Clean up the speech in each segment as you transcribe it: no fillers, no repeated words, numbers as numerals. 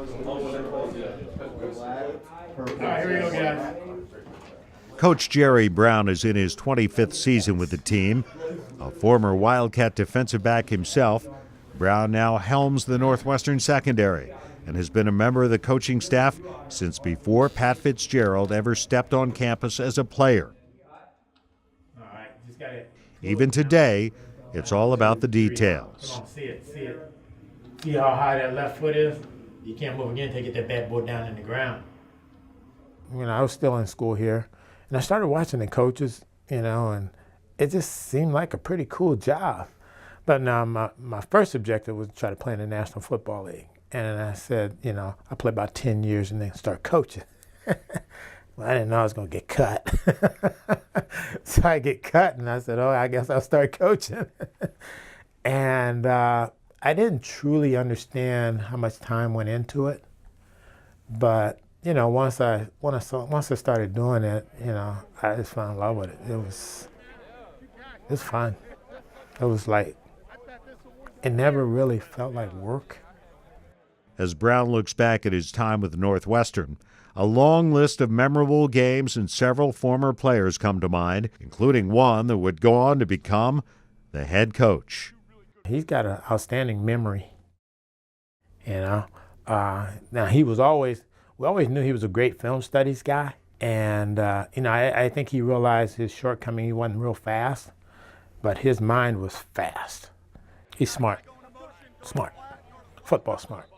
Here we go, guys. Coach Jerry Brown is in his 25th season with the team. A former Wildcat defensive back himself, Brown now helms the Northwestern secondary and has been a member of the coaching staff since before Pat Fitzgerald ever stepped on campus as a player. Even today, it's all about the details. Come on, see it. See how high that left foot is? You can't move again until you get that bad boy down in the ground. I was still in school here, and I started watching the coaches, and it just seemed like a pretty cool job. But now my first objective was to try to play in the National Football League. And I said, I played about 10 years and then start coaching. Well, I didn't know I was going to get cut. So I get cut, and I said, I guess I'll start coaching. And I didn't truly understand how much time went into it. But, once I started doing it, I just fell in love with it. It was fun. It was like, it never really felt like work. As Brown looks back at his time with Northwestern, a long list of memorable games and several former players come to mind, including one that would go on to become the head coach. He's got an outstanding memory. Now we always knew he was a great film studies guy. And, I think he realized his shortcoming. He wasn't real fast, but his mind was fast. He's smart, football smart.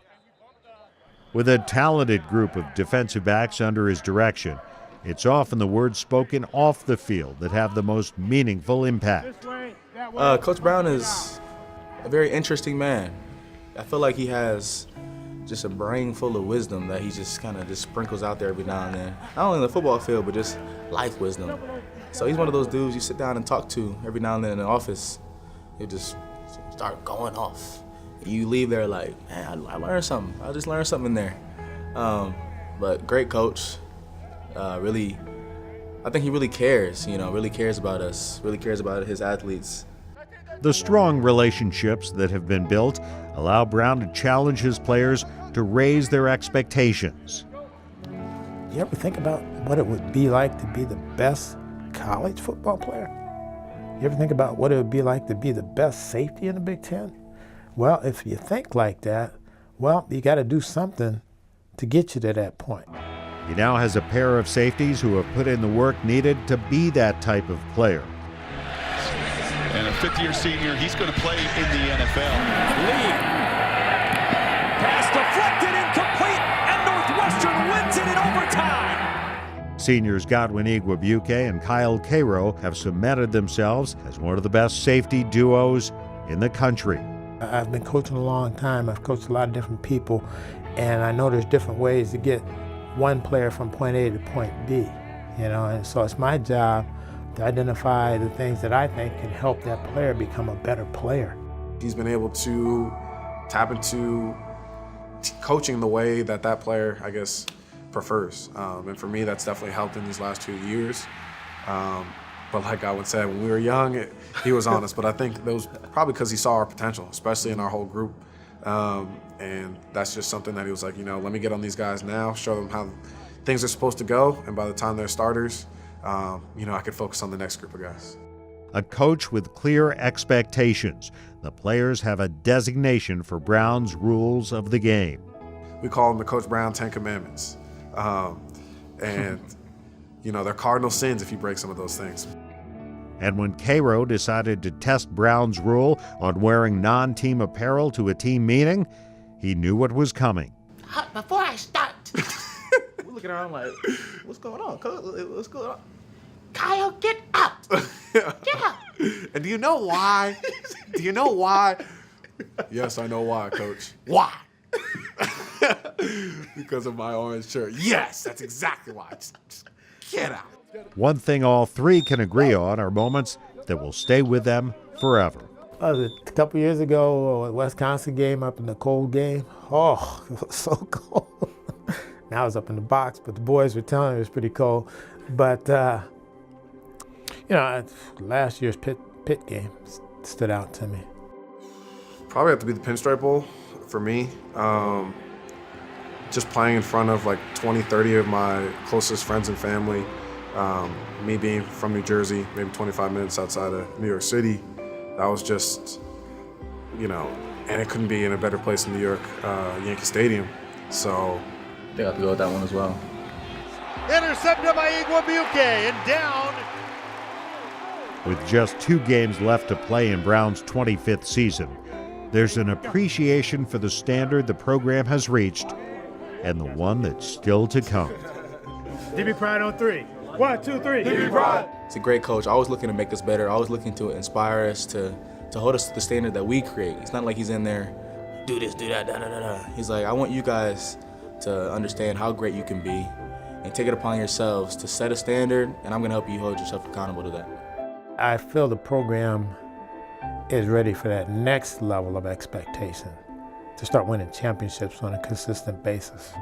With a talented group of defensive backs under his direction, it's often the words spoken off the field that have the most meaningful impact. Coach Brown is a very interesting man. I feel like he has just a brain full of wisdom that he just kind of sprinkles out there every now and then. Not only in the football field, but just life wisdom. So he's one of those dudes you sit down and talk to every now and then in the office. You just start going off. You leave there like, man, I learned something. I just learned something in there. But great coach. Really, I think he really cares, really cares about us, really cares about his athletes. The strong relationships that have been built allow Brown to challenge his players to raise their expectations. You ever think about what it would be like to be the best college football player? You ever think about what it would be like to be the best safety in the Big Ten? Well, if you think like that, you got to do something to get you to that point. He now has a pair of safeties who have put in the work needed to be that type of player. And a fifth-year senior, he's going to play in the NFL. Lee. Pass deflected, incomplete, and Northwestern wins it in overtime. Seniors Godwin Igwebuike and Kyle Cairo have cemented themselves as one of the best safety duos in the country. I've been coaching a long time. I've coached a lot of different people, and I know there's different ways to get one player from point A to point B, and so it's my job to identify the things that I think can help that player become a better player. He's been able to tap into coaching the way that player, I guess, prefers. And for me, that's definitely helped in these last 2 years. But like Godwin said, when we were young, he was honest. But I think that was probably because he saw our potential, especially in our whole group. And that's just something that he was like, let me get on these guys now, show them how things are supposed to go. And by the time they're starters, I could focus on the next group of guys. A coach with clear expectations. The players have a designation for Brown's rules of the game. We call them the Coach Brown 10 Commandments. And, they're cardinal sins if you break some of those things. And when Cairo decided to test Brown's rule on wearing non-team apparel to a team meeting, he knew what was coming. Before I start, We're looking around like, what's going on? What's going on? Kyle, get up. Get up. And do you know why? Yes, I know why, Coach. Why? Because of my orange shirt. Yes, that's exactly why. Just get out. One thing all three can agree on are moments that will stay with them forever. A couple years ago, a Wisconsin game up in the cold game. Oh, it was so cold. Now I was up in the box, but the boys were telling me it was pretty cold. But, last year's Pitt game stood out to me. Probably have to be the Pinstripe Bowl for me. just playing in front of like 20, 30 of my closest friends and family, me being from New Jersey, maybe 25 minutes outside of New York City, that was just, you know, and it couldn't be in a better place in New York, Yankee Stadium. So I think I have to go with that one as well. Intercepted by Iguabuke and down. With just 2 games left to play in Brown's 25th season, there's an appreciation for the standard the program has reached and the one that's still to come. DB Pride on 3. 1, 2, 3. DB Pride. He's a great coach, always looking to make us better, always looking to inspire us, to hold us to the standard that we create. It's not like he's in there, do this, do that, da da da da. He's like, I want you guys to understand how great you can be and take it upon yourselves to set a standard, and I'm gonna help you hold yourself accountable to that. I feel the program is ready for that next level of expectation, to start winning championships on a consistent basis.